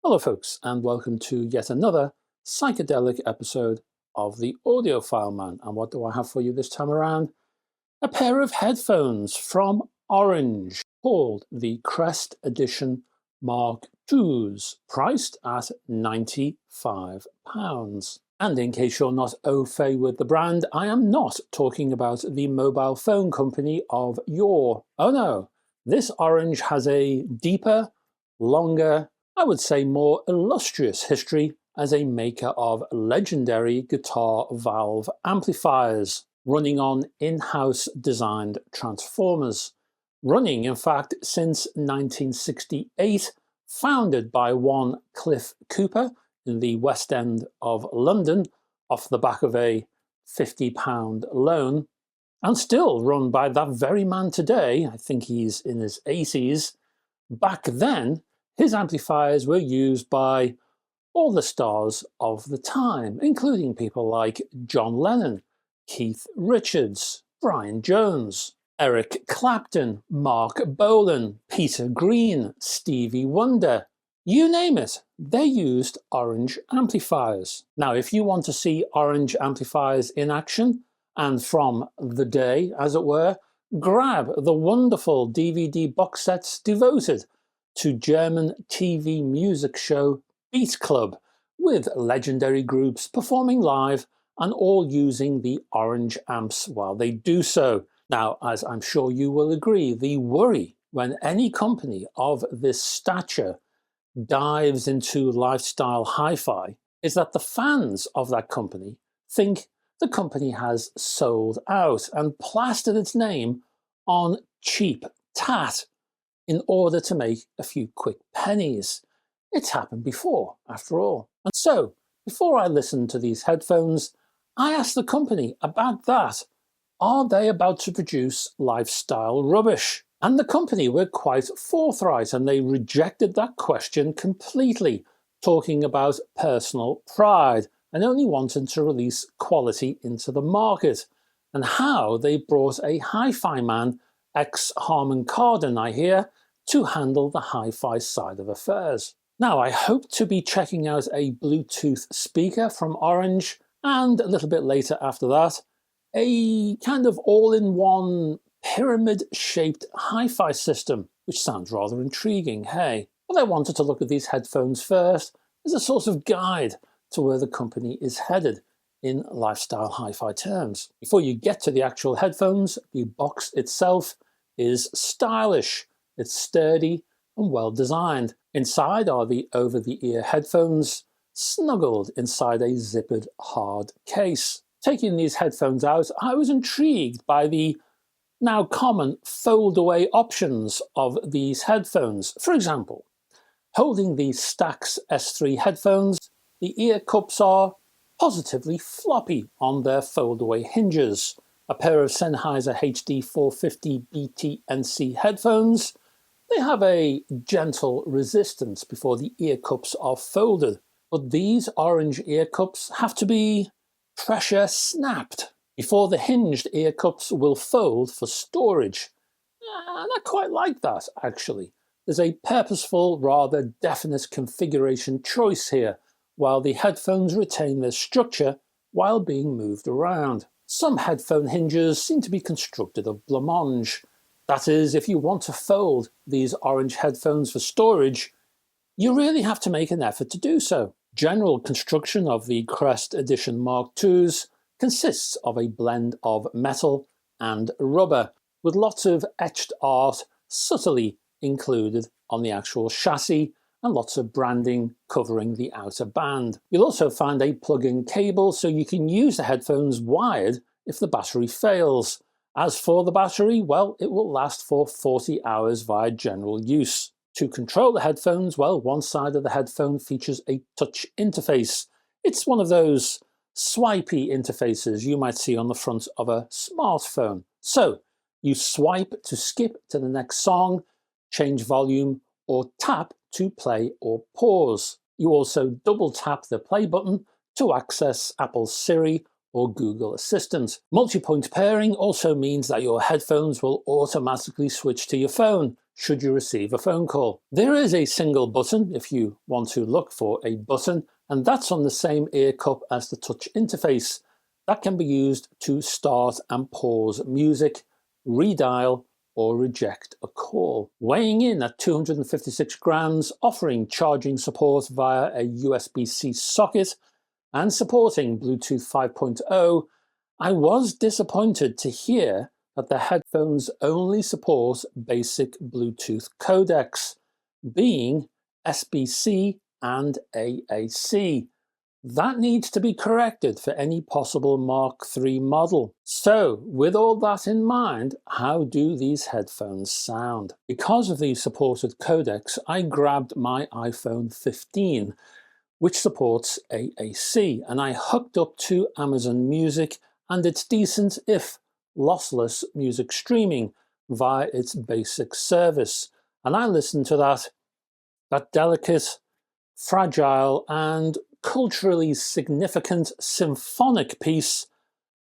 Hello folks, and welcome to yet another psychedelic episode of the Audiophile Man. And what do I have for you this time around? A pair of headphones from Orange called the Crest Edition Mark IIs, priced at £95. And in case you're not au fait with the brand, I am not talking about the mobile phone company of yore. Oh no, this Orange has a deeper, longer, I would say more illustrious history as a maker of legendary guitar valve amplifiers, running on in-house designed transformers. Running, in fact, since 1968, founded by one Cliff Cooper in the West End of London off the back of a £50 loan, and still run by that very man today. I think he's in his 80s. Back then, his amplifiers were used by all the stars of the time, including people like John Lennon, Keith Richards, Brian Jones, Eric Clapton, Mark Bolan, Peter Green, Stevie Wonder. You name it, they used Orange amplifiers. Now, if you want to see Orange amplifiers in action, and from the day, as it were, grab the wonderful DVD box sets devoted to German TV music show Beat Club, with legendary groups performing live and all using the Orange amps while they do so. Now, as I'm sure you will agree, the worry when any company of this stature dives into lifestyle hi-fi is that the fans of that company think the company has sold out and plastered its name on cheap tat in order to make a few quick pennies. It's happened before, after all. And so, before I listened to these headphones, I asked the company about that. Are they about to produce lifestyle rubbish? And the company were quite forthright, and they rejected that question completely, talking about personal pride and only wanting to release quality into the market, and how they brought a hi-fi man, ex-Harman Kardon, I hear, to handle the hi-fi side of affairs. Now, I hope to be checking out a Bluetooth speaker from Orange, and a little bit later after that, a kind of all-in-one pyramid-shaped hi-fi system, which sounds rather intriguing, hey? But I wanted to look at these headphones first as a sort of guide to where the company is headed in lifestyle hi-fi terms. Before you get to the actual headphones, the box itself is stylish. It's sturdy and well designed. Inside are the over-the-ear headphones, snuggled inside a zippered hard case. Taking these headphones out, I was intrigued by the now common fold-away options of these headphones. For example, holding the Stax S3 headphones, the ear cups are positively floppy on their fold-away hinges. A pair of Sennheiser HD 450 BTNC headphones, they have a gentle resistance before the ear cups are folded, but these Orange ear cups have to be pressure snapped before the hinged ear cups will fold for storage. And I quite like that, actually. There's a purposeful, rather definite configuration choice here, while the headphones retain their structure while being moved around. Some headphone hinges seem to be constructed of blancmange. That is, if you want to fold these Orange headphones for storage, you really have to make an effort to do so. General construction of the Crest Edition Mark IIs consists of a blend of metal and rubber, with lots of etched art subtly included on the actual chassis and lots of branding covering the outer band. You'll also find a plug-in cable so you can use the headphones wired if the battery fails. As for the battery, well, it will last for 40 hours via general use. To control the headphones, well, one side of the headphone features a touch interface. It's one of those swipey interfaces you might see on the front of a smartphone. So, you swipe to skip to the next song, change volume, or tap to play or pause. You also double tap the play button to access Apple's Siri or Google Assistant. Multi-point pairing also means that your headphones will automatically switch to your phone. should you receive a phone call. There is a single button if you want to look for a button, and that's on the same ear cup as the touch interface. That can be used to start and pause music, redial, or reject a call. Weighing in at 256 grams, offering charging support via a USB-C socket, and supporting Bluetooth 5.0, I was disappointed to hear that the headphones only support basic Bluetooth codecs, being SBC and AAC. That needs to be corrected for any possible Mark III model. So, with all that in mind, how do these headphones sound? Because of the supported codecs, I grabbed my iPhone 15, which supports AAC, and I hooked up to Amazon Music and its decent, if lossless, music streaming via its basic service. And I listened to that delicate, fragile, and culturally significant symphonic piece,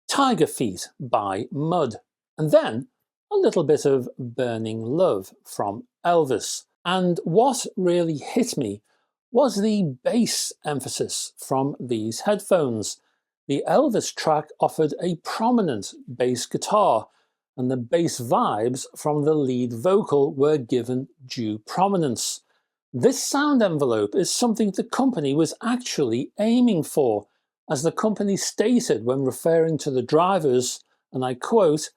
Tiger Feet by Mud, and then a little bit of Burning Love from Elvis. And what really hit me was the bass emphasis from these headphones. The Elvis track offered a prominent bass guitar, and the bass vibes from the lead vocal were given due prominence. This sound envelope is something the company was actually aiming for, as the company stated when referring to the drivers, and I quote,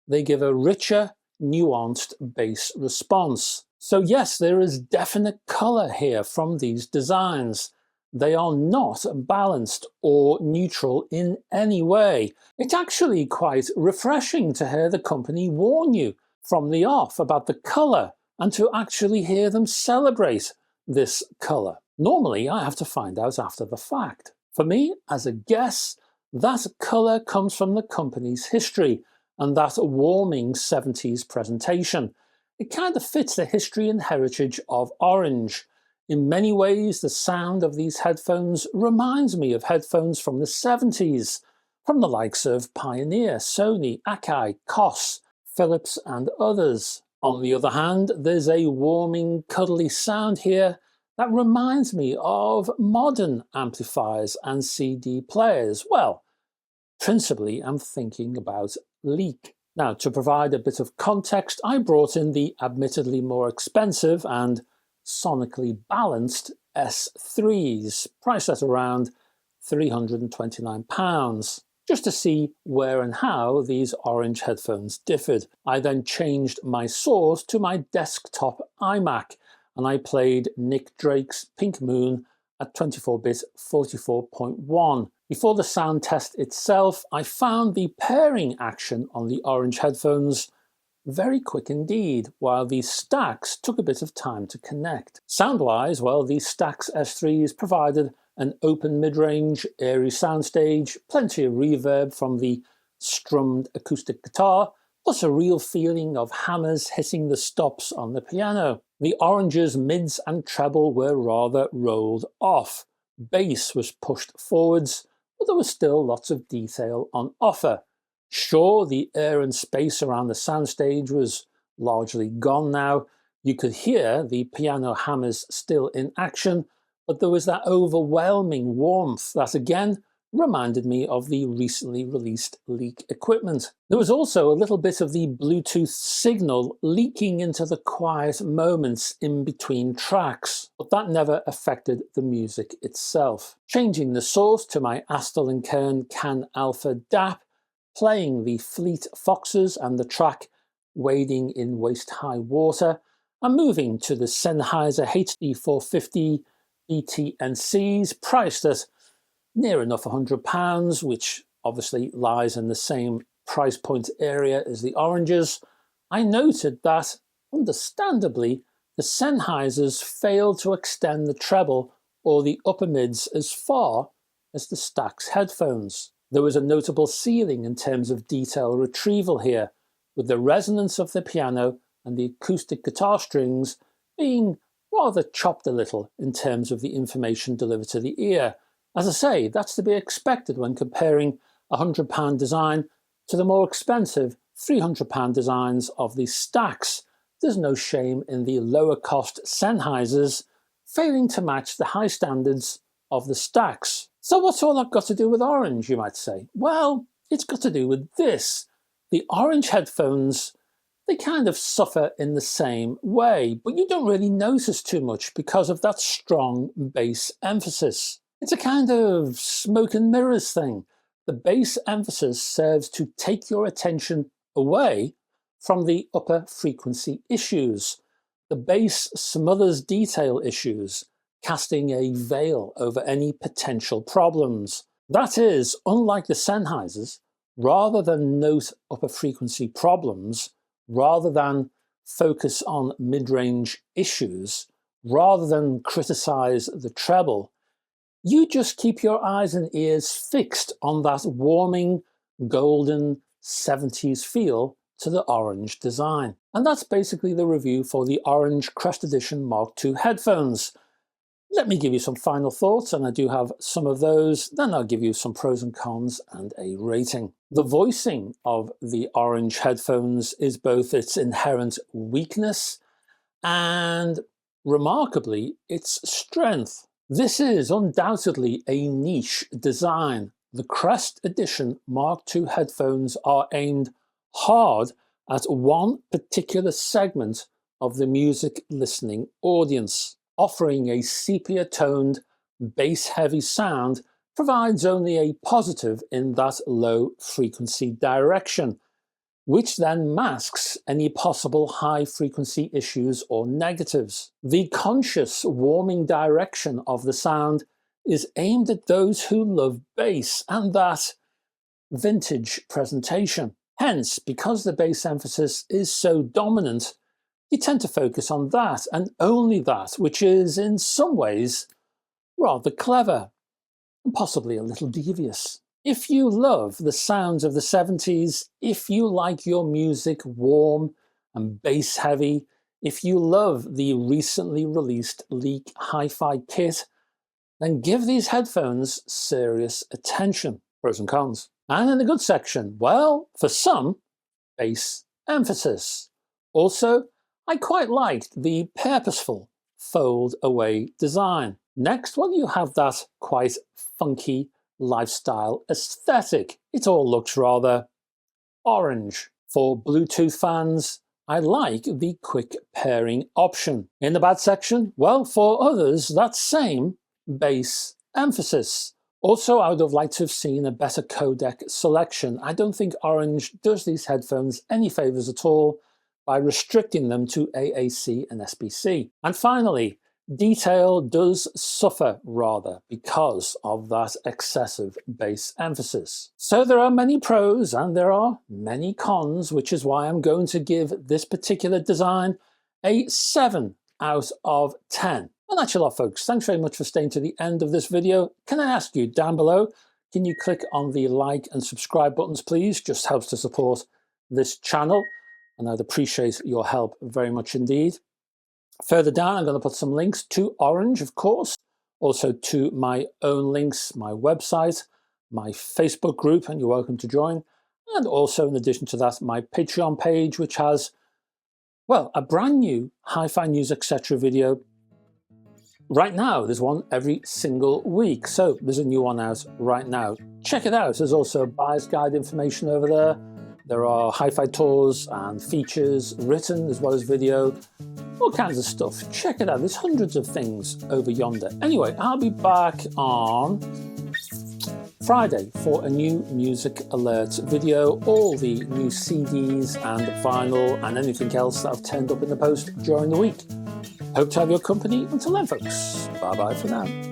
"They give a richer, nuanced bass response." So yes, there is definite colour here from these designs. They are not balanced or neutral in any way. It's actually quite refreshing to hear the company warn you from the off about the colour, and to actually hear them celebrate this colour. Normally, I have to find out after the fact. For me, as a guess, that colour comes from the company's history and that warming 70s presentation. It kind of fits the history and heritage of Orange. In many ways, the sound of these headphones reminds me of headphones from the 70s, from the likes of Pioneer, Sony, Akai, Koss, Philips, and others. On the other hand, there's a warming, cuddly sound here that reminds me of modern amplifiers and CD players. Well, principally I'm thinking about Leak. Now, to provide a bit of context, I brought in the admittedly more expensive and sonically balanced S3s, priced at around £329. Just to see where and how these Orange headphones differed. I then changed my source to my desktop iMac, and I played Nick Drake's Pink Moon at 24-bit 44.1. Before the sound test itself, I found the pairing action on the Orange headphones very quick indeed, while the Stax took a bit of time to connect. Sound-wise, well, the Stax S3s provided an open mid-range, airy soundstage, plenty of reverb from the strummed acoustic guitar, plus a real feeling of hammers hitting the stops on the piano. The Orange's mids and treble were rather rolled off. Bass was pushed forwards, but there was still lots of detail on offer. Sure, the air and space around the soundstage was largely gone now. You could hear the piano hammers still in action, but there was that overwhelming warmth that again reminded me of the recently released Leak equipment. There was also a little bit of the Bluetooth signal leaking into the quiet moments in between tracks, but that never affected the music itself. Changing the source to my Astle & Kern Can Alpha DAP, playing the Fleet Foxes and the track Wading in Waist-High Water, and moving to the Sennheiser HD450 BTNCs, priced at near enough £100, which obviously lies in the same price point area as the Oranges. I noted that, understandably, the Sennheisers failed to extend the treble or the upper mids as far as the Stax headphones. There was a notable ceiling in terms of detail retrieval here, with the resonance of the piano and the acoustic guitar strings being rather chopped a little in terms of the information delivered to the ear. As I say, that's to be expected when comparing a £100 design to the more expensive £300 designs of the Stax, there's no shame in the lower cost Sennheisers failing to match the high standards of the Stax. So what's all that got to do with Orange, you might say? Well, it's got to do with this. The Orange headphones, they kind of suffer in the same way, but you don't really notice too much because of that strong bass emphasis. It's a kind of smoke and mirrors thing. The bass emphasis serves to take your attention away from the upper frequency issues. The bass smothers detail issues, casting a veil over any potential problems. That is, unlike the Sennheisers, rather than note upper frequency problems, rather than focus on mid-range issues, rather than criticize the treble, you just keep your eyes and ears fixed on that warming, golden 70s feel to the Orange design. And that's basically the review for the Orange Crest Edition Mark II headphones. Let me give you some final thoughts, and I do have some of those, then I'll give you some pros and cons and a rating. The voicing of the Orange headphones is both its inherent weakness and, remarkably, its strength. This is undoubtedly a niche design. The Crest Edition Mark II headphones are aimed hard at one particular segment of the music listening audience. Offering a sepia-toned, bass-heavy sound provides only a positive in that low-frequency direction, which then masks any possible high-frequency issues or negatives. The conscious, warming direction of the sound is aimed at those who love bass and that vintage presentation. Hence, because the bass emphasis is so dominant, you tend to focus on that and only that, which is in some ways rather clever and possibly a little devious. If you love the sounds of the 70s, if you like your music warm and bass heavy, if you love the recently released Leak hi-fi kit, then give these headphones serious attention. Pros and cons. And in the good section, well, for some, bass emphasis. Also, I quite liked the purposeful fold-away design. Next, well, you have that quite funky lifestyle aesthetic. It all looks rather orange. For Bluetooth fans, I like the quick pairing option. In the bad section, well, for others, that same bass emphasis. Also, I would have liked to have seen a better codec selection. I don't think Orange does these headphones any favors at all by restricting them to AAC and SBC. And finally, detail does suffer rather because of that excessive bass emphasis. So there are many pros and there are many cons, which is why I'm going to give this particular design a 7 out of 10. Well, that's a lot, folks. Thanks very much for staying to the end of this video. Can I ask you down below, can you click on the like and subscribe buttons, please? Just helps to support this channel, and I'd appreciate your help very much indeed. Further down, I'm going to put some links to Orange, of course, also to my own links, my website, my Facebook group, and you're welcome to join, and also, in addition to that, my Patreon page, which has, well, a brand new hi-fi news, etc. video. Right now, there's one every single week, so there's a new one out right now. Check it out. There's also buyer's guide information over there. There are hi-fi tours and features written as well as video, all kinds of stuff. Check it out. There's hundreds of things over yonder. Anyway, I'll be back on Friday for a new music alert video, all the new CDs and vinyl and anything else that I've turned up in the post during the week. Hope to have your company until then, folks. Bye-bye for now.